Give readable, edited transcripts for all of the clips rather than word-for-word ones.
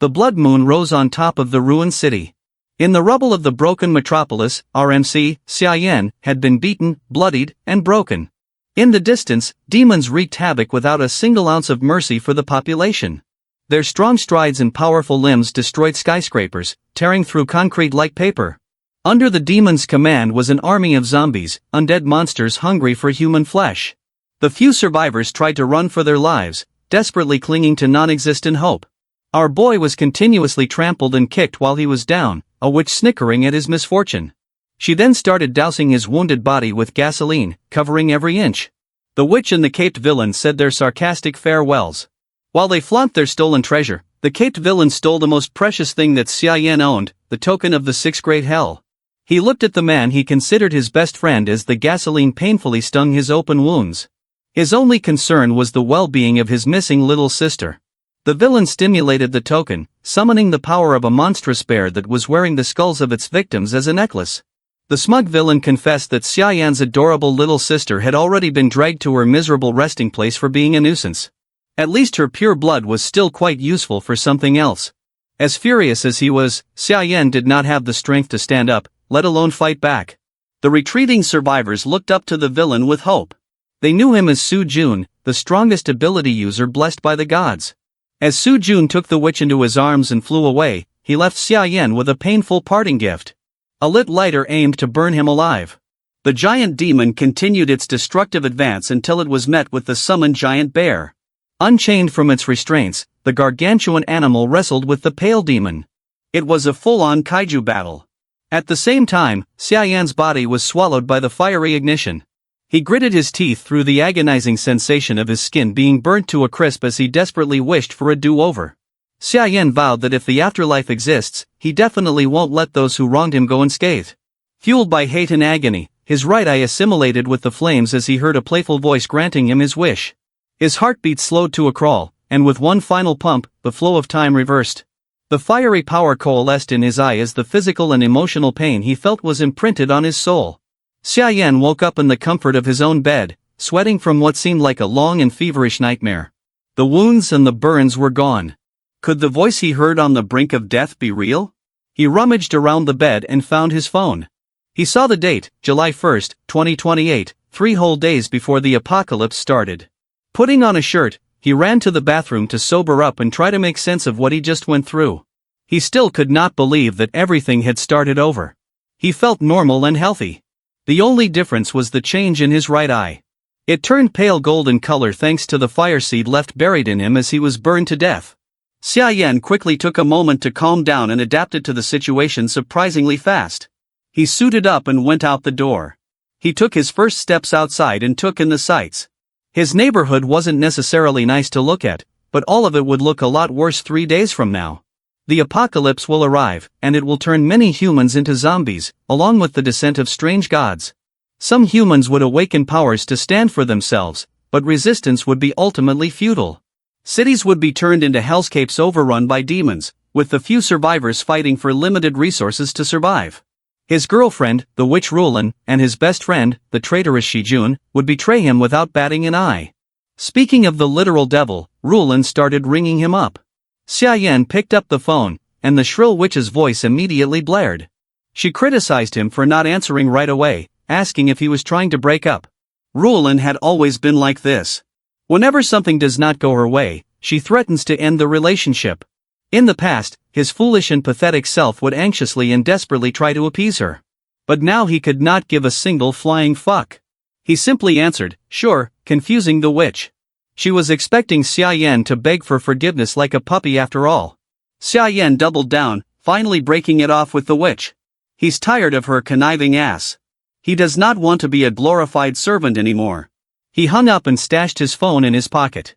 The blood moon rose on top of the ruined city. In the rubble of the broken metropolis, RMC, Xiayan, had been beaten, bloodied, and broken. In the distance, demons wreaked havoc without a single ounce of mercy for the population. Their strong strides and powerful limbs destroyed skyscrapers, tearing through concrete like paper. Under the demons' command was an army of zombies, undead monsters hungry for human flesh. The few survivors tried to run for their lives, desperately clinging to non-existent hope. Our boy was continuously trampled and kicked while he was down, a witch snickering at his misfortune. She then started dousing his wounded body with gasoline, covering every inch. The witch and the caped villain said their sarcastic farewells. While they flaunt their stolen treasure, the caped villain stole the most precious thing that Xiayan owned, the token of the sixth great hell. He looked at the man he considered his best friend as the gasoline painfully stung his open wounds. His only concern was the well-being of his missing little sister. The villain stimulated the token, summoning the power of a monstrous bear that was wearing the skulls of its victims as a necklace. The smug villain confessed that Xiayan's adorable little sister had already been dragged to her miserable resting place for being a nuisance. At least her pure blood was still quite useful for something else. As furious as he was, Xiayan did not have the strength to stand up, let alone fight back. The retreating survivors looked up to the villain with hope. They knew him as Su Jun, the strongest ability user blessed by the gods. As Su Jun took the witch into his arms and flew away, he left Xiayan with a painful parting gift. A lit lighter aimed to burn him alive. The giant demon continued its destructive advance until it was met with the summoned giant bear. Unchained from its restraints, the gargantuan animal wrestled with the pale demon. It was a full-on kaiju battle. At the same time, Xiayan's body was swallowed by the fiery ignition. He gritted his teeth through the agonizing sensation of his skin being burnt to a crisp as he desperately wished for a do-over. Xiayan vowed that if the afterlife exists, he definitely won't let those who wronged him go unscathed. Fueled by hate and agony, his right eye assimilated with the flames as he heard a playful voice granting him his wish. His heartbeat slowed to a crawl, and with one final pump, the flow of time reversed. The fiery power coalesced in his eye as the physical and emotional pain he felt was imprinted on his soul. Xiayan woke up in the comfort of his own bed, sweating from what seemed like a long and feverish nightmare. The wounds and the burns were gone. Could the voice he heard on the brink of death be real? He rummaged around the bed and found his phone. He saw the date, July 1st, 2028, 3 whole days before the apocalypse started. Putting on a shirt, he ran to the bathroom to sober up and try to make sense of what he just went through. He still could not believe that everything had started over. He felt normal and healthy. The only difference was the change in his right eye. It turned pale golden color thanks to the fire seed left buried in him as he was burned to death. Xiayan quickly took a moment to calm down and adapted to the situation surprisingly fast. He suited up and went out the door. He took his first steps outside and took in the sights. His neighborhood wasn't necessarily nice to look at, but all of it would look a lot worse 3 days from now. The apocalypse will arrive, and it will turn many humans into zombies, along with the descent of strange gods. Some humans would awaken powers to stand for themselves, but resistance would be ultimately futile. Cities would be turned into hellscapes overrun by demons, with the few survivors fighting for limited resources to survive. His girlfriend, the witch Rulin, and his best friend, the traitorous Shijun, would betray him without batting an eye. Speaking of the literal devil, Rulin started ringing him up. Xiayan picked up the phone, and the shrill witch's voice immediately blared. She criticized him for not answering right away, asking if he was trying to break up. Rulin had always been like this. Whenever something does not go her way, she threatens to end the relationship. In the past, his foolish and pathetic self would anxiously and desperately try to appease her. But now he could not give a single flying fuck. He simply answered, sure, confusing the witch. She was expecting Xiayan to beg for forgiveness like a puppy after all. Xiayan doubled down, finally breaking it off with the witch. He's tired of her conniving ass. He does not want to be a glorified servant anymore. He hung up and stashed his phone in his pocket.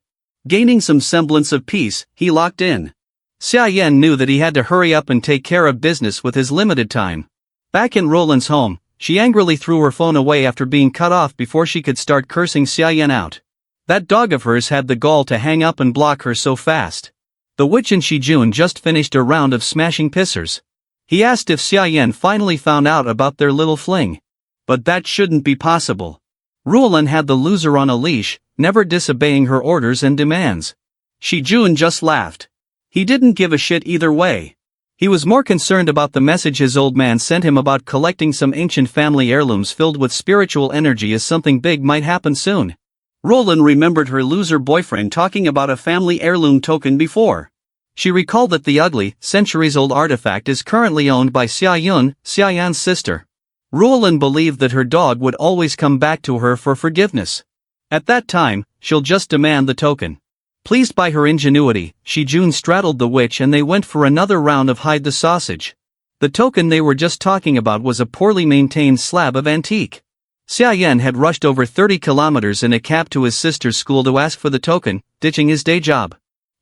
Gaining some semblance of peace, he locked in. Xiayan knew that he had to hurry up and take care of business with his limited time. Back in Roland's home, she angrily threw her phone away after being cut off before she could start cursing Xiayan out. That dog of hers had the gall to hang up and block her so fast. The witch and Shijun just finished a round of smashing pissers. He asked if Xiayan finally found out about their little fling. But that shouldn't be possible. Rulin had the loser on a leash, never disobeying her orders and demands. Shijun just laughed. He didn't give a shit either way. He was more concerned about the message his old man sent him about collecting some ancient family heirlooms filled with spiritual energy, as something big might happen soon. Roland remembered her loser boyfriend talking about a family heirloom token before. She recalled that the ugly, centuries-old artifact is currently owned by Xia Yan's sister. Roland believed that her dog would always come back to her for forgiveness. At that time, she'll just demand the token. Pleased by her ingenuity, Shijun straddled the witch and they went for another round of hide the sausage. The token they were just talking about was a poorly maintained slab of antique. Xia Yan had rushed over 30 kilometers in a cab to his sister's school to ask for the token, ditching his day job.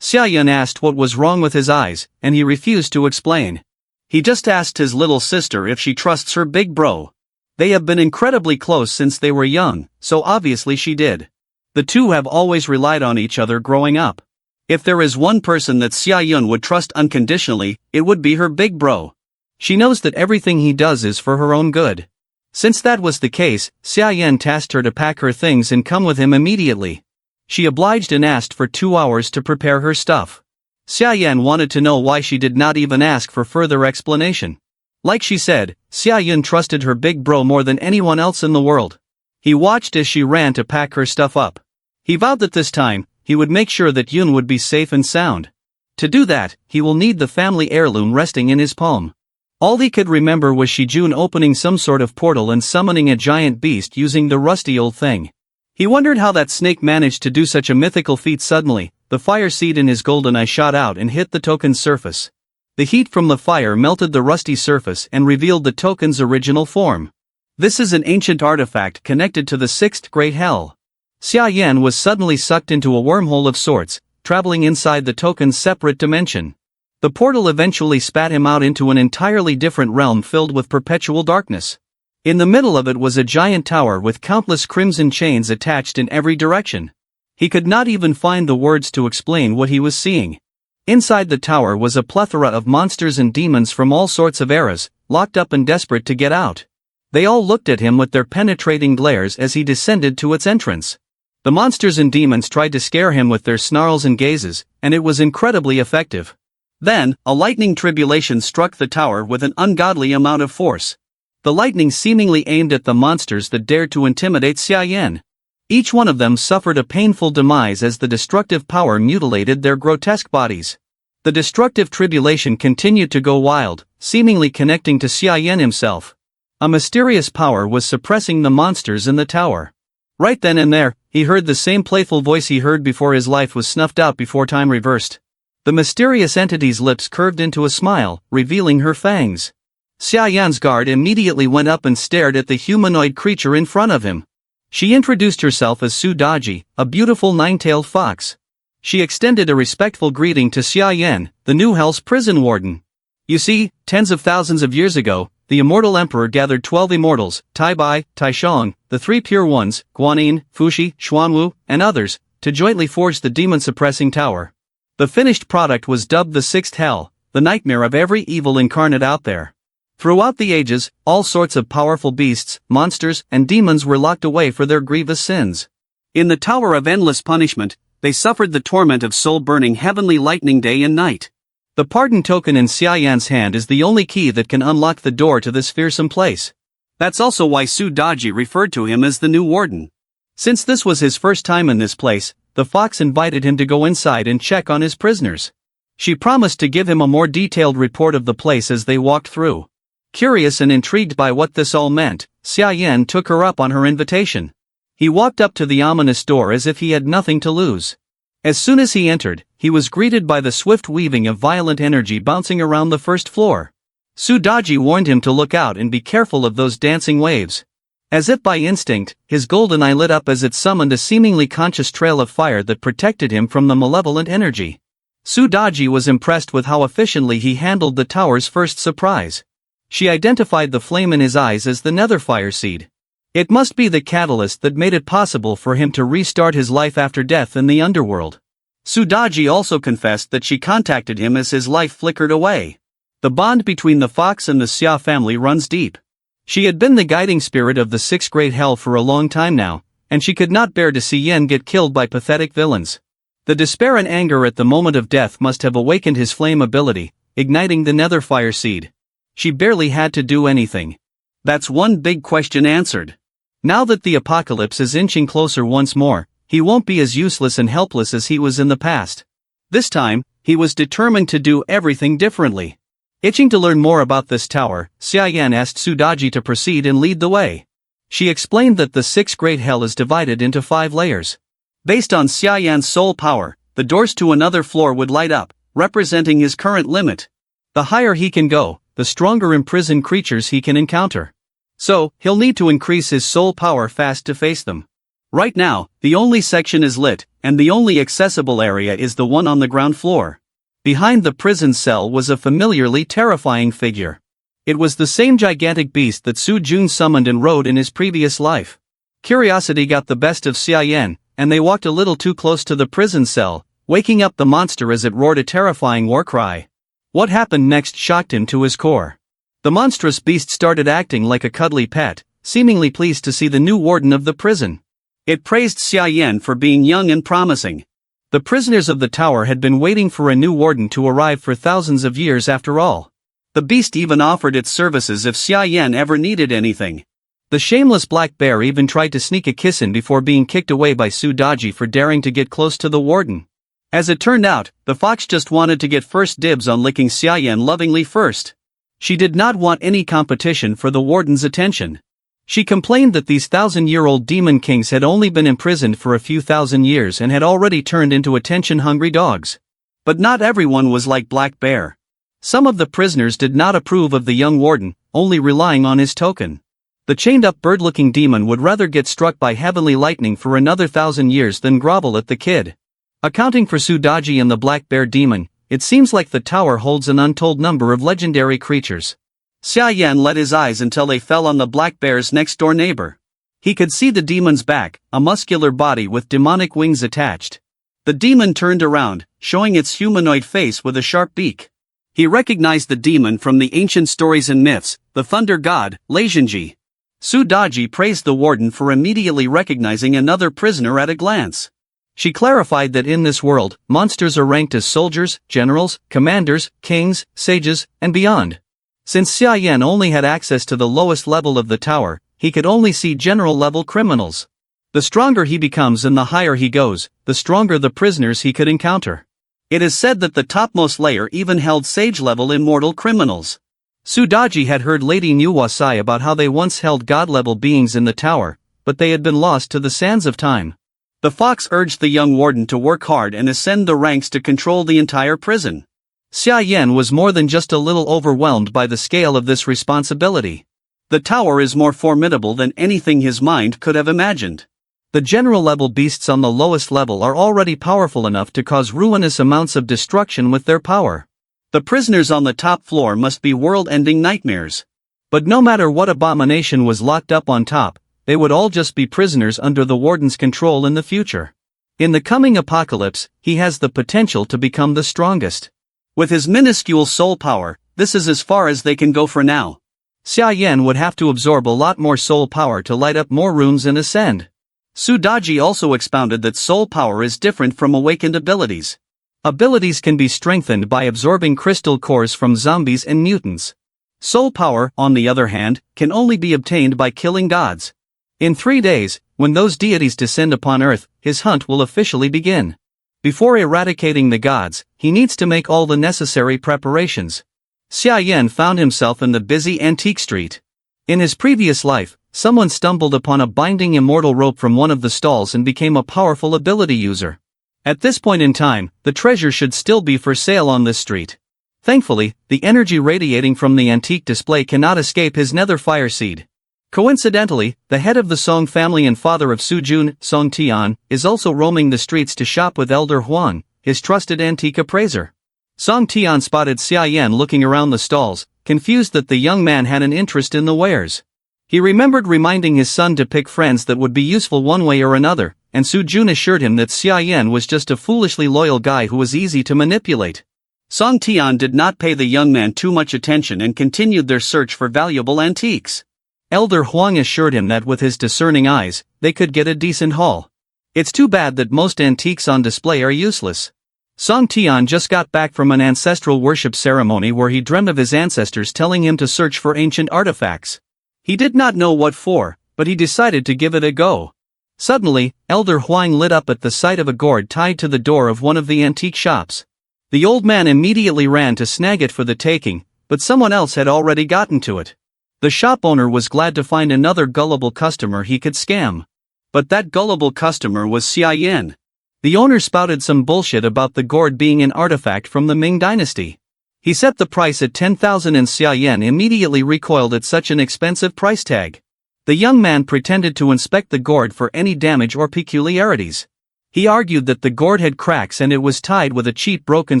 Xia Yan asked what was wrong with his eyes, and he refused to explain. He just asked his little sister if she trusts her big bro. They have been incredibly close since they were young, so obviously she did. The two have always relied on each other growing up. If there is one person that Xia Yun would trust unconditionally, it would be her big bro. She knows that everything he does is for her own good. Since that was the case, Xia Yan tasked her to pack her things and come with him immediately. She obliged and asked for 2 hours to prepare her stuff. Xia Yan wanted to know why she did not even ask for further explanation. Like she said, Xia Yun trusted her big bro more than anyone else in the world. He watched as she ran to pack her stuff up. He vowed that this time, he would make sure that Yun would be safe and sound. To do that, he will need the family heirloom resting in his palm. All he could remember was Shijun opening some sort of portal and summoning a giant beast using the rusty old thing. He wondered how that snake managed to do such a mythical feat suddenly. The fire seed in his golden eye shot out and hit the token's surface. The heat from the fire melted the rusty surface and revealed the token's original form. This is an ancient artifact connected to the 6th Great Hell. Xia Yan was suddenly sucked into a wormhole of sorts, traveling inside the token's separate dimension. The portal eventually spat him out into an entirely different realm filled with perpetual darkness. In the middle of it was a giant tower with countless crimson chains attached in every direction. He could not even find the words to explain what he was seeing. Inside the tower was a plethora of monsters and demons from all sorts of eras, locked up and desperate to get out. They all looked at him with their penetrating glares as he descended to its entrance. The monsters and demons tried to scare him with their snarls and gazes, and it was incredibly effective. Then, a lightning tribulation struck the tower with an ungodly amount of force. The lightning seemingly aimed at the monsters that dared to intimidate Xia Yan. Each one of them suffered a painful demise as the destructive power mutilated their grotesque bodies. The destructive tribulation continued to go wild, seemingly connecting to Xia Yan himself. A mysterious power was suppressing the monsters in the tower. Right then and there, he heard the same playful voice he heard before his life was snuffed out before time reversed. The mysterious entity's lips curved into a smile, revealing her fangs. Xia Yan's guard immediately went up and stared at the humanoid creature in front of him. She introduced herself as Su Daji, a beautiful nine-tailed fox. She extended a respectful greeting to Xia Yan, the new hell's prison warden. You see, tens of thousands of years ago, the immortal emperor gathered 12 immortals, Tai Bai, Tai Shang, the 3 pure ones, Guanyin, Fuxi, Xuanwu, and others, to jointly forge the demon-suppressing tower. The finished product was dubbed the 6th Hell, the nightmare of every evil incarnate out there. Throughout the ages, all sorts of powerful beasts, monsters, and demons were locked away for their grievous sins. In the Tower of Endless Punishment, they suffered the torment of soul-burning heavenly lightning day and night. The pardon token in Xia Yan's hand is the only key that can unlock the door to this fearsome place. That's also why Su Daji referred to him as the new warden. Since this was his first time in this place, the fox invited him to go inside and check on his prisoners. She promised to give him a more detailed report of the place as they walked through. Curious and intrigued by what this all meant, Xia Yan took her up on her invitation. He walked up to the ominous door as if he had nothing to lose. As soon as he entered, he was greeted by the swift weaving of violent energy bouncing around the first floor. Su Daji warned him to look out and be careful of those dancing waves. As if by instinct, his golden eye lit up as it summoned a seemingly conscious trail of fire that protected him from the malevolent energy. Su Daji was impressed with how efficiently he handled the tower's first surprise. She identified the flame in his eyes as the nether fire seed. It must be the catalyst that made it possible for him to restart his life after death in the underworld. Su Daji also confessed that she contacted him as his life flickered away. The bond between the fox and the Xia family runs deep. She had been the guiding spirit of the 6th Great Hell for a long time now, and she could not bear to see Yen get killed by pathetic villains. The despair and anger at the moment of death must have awakened his flame ability, igniting the nether fire seed. She barely had to do anything. That's one big question answered. Now that the apocalypse is inching closer once more, he won't be as useless and helpless as he was in the past. This time, he was determined to do everything differently. Itching to learn more about this tower, Xia asked Sudaji to proceed and lead the way. She explained that the sixth great hell is divided into 5 layers. Based on Xiayan's soul power, the doors to another floor would light up, representing his current limit. The higher he can go, the stronger imprisoned creatures he can encounter. So, he'll need to increase his soul power fast to face them. Right now, the only section is lit, and the only accessible area is the one on the ground floor. Behind the prison cell was a familiarly terrifying figure. It was the same gigantic beast that Su Jun summoned and rode in his previous life. Curiosity got the best of Xiayan, and they walked a little too close to the prison cell, waking up the monster as it roared a terrifying war cry. What happened next shocked him to his core. The monstrous beast started acting like a cuddly pet, seemingly pleased to see the new warden of the prison. It praised Xiayan for being young and promising. The prisoners of the tower had been waiting for a new warden to arrive for thousands of years after all. The beast even offered its services if Xiayan ever needed anything. The shameless black bear even tried to sneak a kiss in before being kicked away by Sudaji for daring to get close to the warden. As it turned out, the fox just wanted to get first dibs on licking Xiayan lovingly first. She did not want any competition for the warden's attention. She complained that these 1,000-year-old demon kings had only been imprisoned for a few thousand years and had already turned into attention-hungry dogs. But not everyone was like Black Bear. Some of the prisoners did not approve of the young warden, only relying on his token. The chained-up bird-looking demon would rather get struck by heavenly lightning for another 1,000 years than grovel at the kid. Accounting for Sudaji and the Black Bear demon, it seems like the tower holds an untold number of legendary creatures. Xiayan let his eyes until they fell on the black bear's next-door neighbor. He could see the demon's back, a muscular body with demonic wings attached. The demon turned around, showing its humanoid face with a sharp beak. He recognized the demon from the ancient stories and myths, the thunder god, Leizhenji. Sudaji praised the warden for immediately recognizing another prisoner at a glance. She clarified that in this world, monsters are ranked as soldiers, generals, commanders, kings, sages, and beyond. Since Xiayan only had access to the lowest level of the tower, he could only see general-level criminals. The stronger he becomes and the higher he goes, the stronger the prisoners he could encounter. It is said that the topmost layer even held sage-level immortal criminals. Sudaji had heard Lady Nuwa sigh about how they once held god-level beings in the tower, but they had been lost to the sands of time. The fox urged the young warden to work hard and ascend the ranks to control the entire prison. Xiayan was more than just a little overwhelmed by the scale of this responsibility. The tower is more formidable than anything his mind could have imagined. The general-level beasts on the lowest level are already powerful enough to cause ruinous amounts of destruction with their power. The prisoners on the top floor must be world-ending nightmares. But no matter what abomination was locked up on top, they would all just be prisoners under the warden's control in the future. In the coming apocalypse, he has the potential to become the strongest. With his minuscule soul power, this is as far as they can go for now. Xiayan would have to absorb a lot more soul power to light up more rooms and ascend. Sudaji also expounded that soul power is different from awakened abilities. Abilities can be strengthened by absorbing crystal cores from zombies and mutants. Soul power, on the other hand, can only be obtained by killing gods. In 3 days, when those deities descend upon Earth, his hunt will officially begin. Before eradicating the gods, he needs to make all the necessary preparations. Xiayan found himself in the busy antique street. In his previous life, someone stumbled upon a binding immortal rope from one of the stalls and became a powerful ability user. At this point in time, the treasure should still be for sale on this street. Thankfully, the energy radiating from the antique display cannot escape his nether fire seed. Coincidentally, the head of the Song family and father of Su Jun, Song Tian, is also roaming the streets to shop with Elder Huang, his trusted antique appraiser. Song Tian spotted Xiayan looking around the stalls, confused that the young man had an interest in the wares. He remembered reminding his son to pick friends that would be useful one way or another, and Su Jun assured him that Xiayan was just a foolishly loyal guy who was easy to manipulate. Song Tian did not pay the young man too much attention and continued their search for valuable antiques. Elder Huang assured him that with his discerning eyes, they could get a decent haul. It's too bad that most antiques on display are useless. Song Tian just got back from an ancestral worship ceremony where he dreamt of his ancestors telling him to search for ancient artifacts. He did not know what for, but he decided to give it a go. Suddenly, Elder Huang lit up at the sight of a gourd tied to the door of one of the antique shops. The old man immediately ran to snag it for the taking, but someone else had already gotten to it. The shop owner was glad to find another gullible customer he could scam. But that gullible customer was Xia Yan. The owner spouted some bullshit about the gourd being an artifact from the Ming dynasty. He set the price at 10,000 and Xia Yan immediately recoiled at such an expensive price tag. The young man pretended to inspect the gourd for any damage or peculiarities. He argued that the gourd had cracks and it was tied with a cheap broken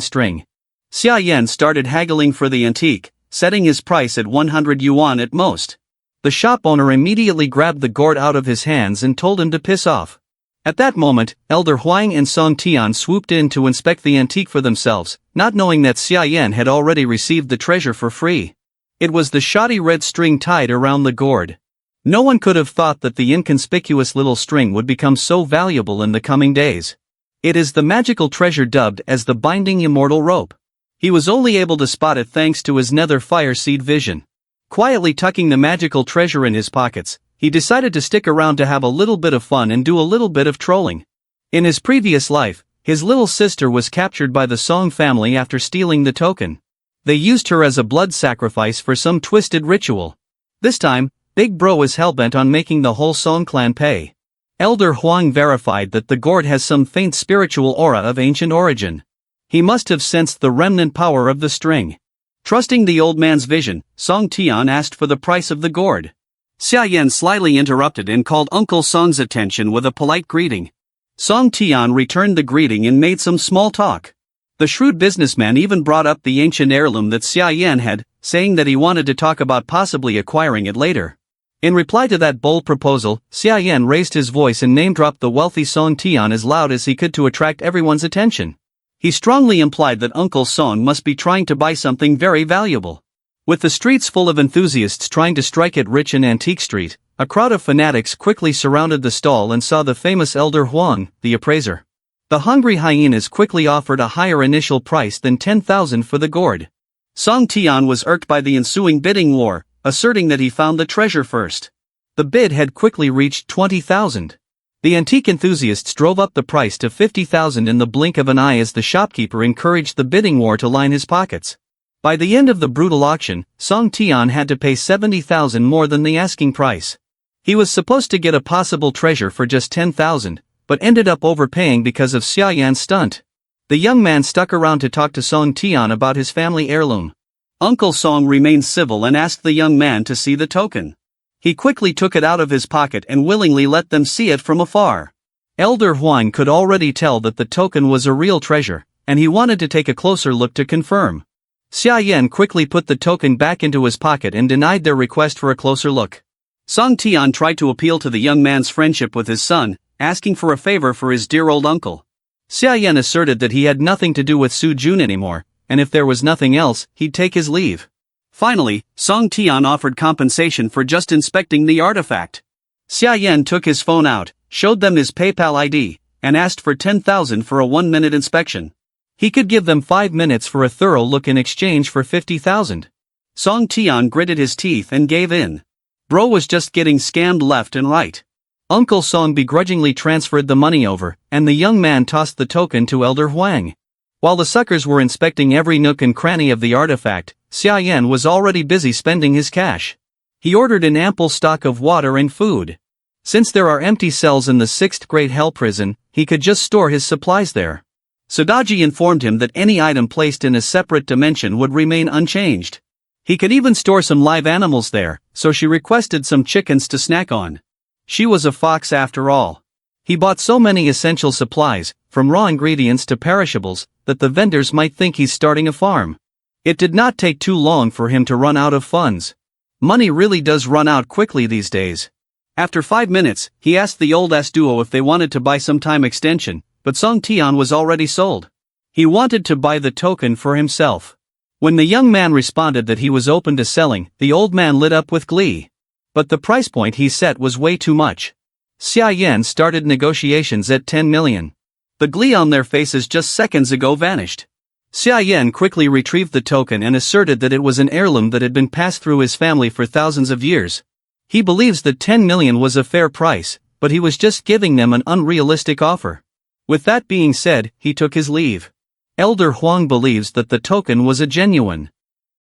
string. Xia Yan started haggling for the antique, setting his price at 100 yuan at most. The shop owner immediately grabbed the gourd out of his hands and told him to piss off. At that moment, Elder Huang and Song Tian swooped in to inspect the antique for themselves, not knowing that Xia Yan had already received the treasure for free. It was the shoddy red string tied around the gourd. No one could have thought that the inconspicuous little string would become so valuable in the coming days. It is the magical treasure dubbed as the binding immortal rope. He was only able to spot it thanks to his nether fire seed vision. Quietly tucking the magical treasure in his pockets, he decided to stick around to have a little bit of fun and do a little bit of trolling. In his previous life, his little sister was captured by the Song family after stealing the token. They used her as a blood sacrifice for some twisted ritual. This time, Big Bro is hellbent on making the whole Song clan pay. Elder Huang verified that the gourd has some faint spiritual aura of ancient origin. He must have sensed the remnant power of the string. Trusting the old man's vision, Song Tian asked for the price of the gourd. Xia Yan slyly interrupted and called Uncle Song's attention with a polite greeting. Song Tian returned the greeting and made some small talk. The shrewd businessman even brought up the ancient heirloom that Xia Yan had, saying that he wanted to talk about possibly acquiring it later. In reply to that bold proposal, Xia Yan raised his voice and name-dropped the wealthy Song Tian as loud as he could to attract everyone's attention. He strongly implied that Uncle Song must be trying to buy something very valuable. With the streets full of enthusiasts trying to strike it rich in Antique Street, a crowd of fanatics quickly surrounded the stall and saw the famous Elder Huang, the appraiser. The hungry hyenas quickly offered a higher initial price than 10,000 for the gourd. Song Tian was irked by the ensuing bidding war, asserting that he found the treasure first. The bid had quickly reached 20,000. The antique enthusiasts drove up the price to 50,000 in the blink of an eye as the shopkeeper encouraged the bidding war to line his pockets. By the end of the brutal auction, Song Tian had to pay 70,000 more than the asking price. He was supposed to get a possible treasure for just 10,000, but ended up overpaying because of Xia Yan's stunt. The young man stuck around to talk to Song Tian about his family heirloom. Uncle Song remained civil and asked the young man to see the token. He quickly took it out of his pocket and willingly let them see it from afar. Elder Huang could already tell that the token was a real treasure, and he wanted to take a closer look to confirm. Xia Yan quickly put the token back into his pocket and denied their request for a closer look. Song Tian tried to appeal to the young man's friendship with his son, asking for a favor for his dear old uncle. Xia Yan asserted that he had nothing to do with Su Jun anymore, and if there was nothing else, he'd take his leave. Finally, Song Tian offered compensation for just inspecting the artifact. Xia Yan took his phone out, showed them his PayPal ID, and asked for 10,000 for a 1-minute inspection. He could give them 5 minutes for a thorough look in exchange for 50,000. Song Tian gritted his teeth and gave in. Bro was just getting scammed left and right. Uncle Song begrudgingly transferred the money over, and the young man tossed the token to Elder Huang. While the suckers were inspecting every nook and cranny of the artifact, Xia Yan was already busy spending his cash. He ordered an ample stock of water and food. Since there are empty cells in the 6th grade hell prison, he could just store his supplies there. Sodaji informed him that any item placed in a separate dimension would remain unchanged. He could even store some live animals there, so she requested some chickens to snack on. She was a fox after all. He bought so many essential supplies, from raw ingredients to perishables, that the vendors might think he's starting a farm. It did not take too long for him to run out of funds. Money really does run out quickly these days. After 5 minutes, he asked the old-ass duo if they wanted to buy some time extension, but Song Tian was already sold. He wanted to buy the token for himself. When the young man responded that he was open to selling, the old man lit up with glee. But the price point he set was way too much. Xia Yan started negotiations at 10 million. The glee on their faces just seconds ago vanished. Xia Yan quickly retrieved the token and asserted that it was an heirloom that had been passed through his family for thousands of years. He believes that 10 million was a fair price, but he was just giving them an unrealistic offer. With that being said, he took his leave. Elder Huang believes that the token was a genuine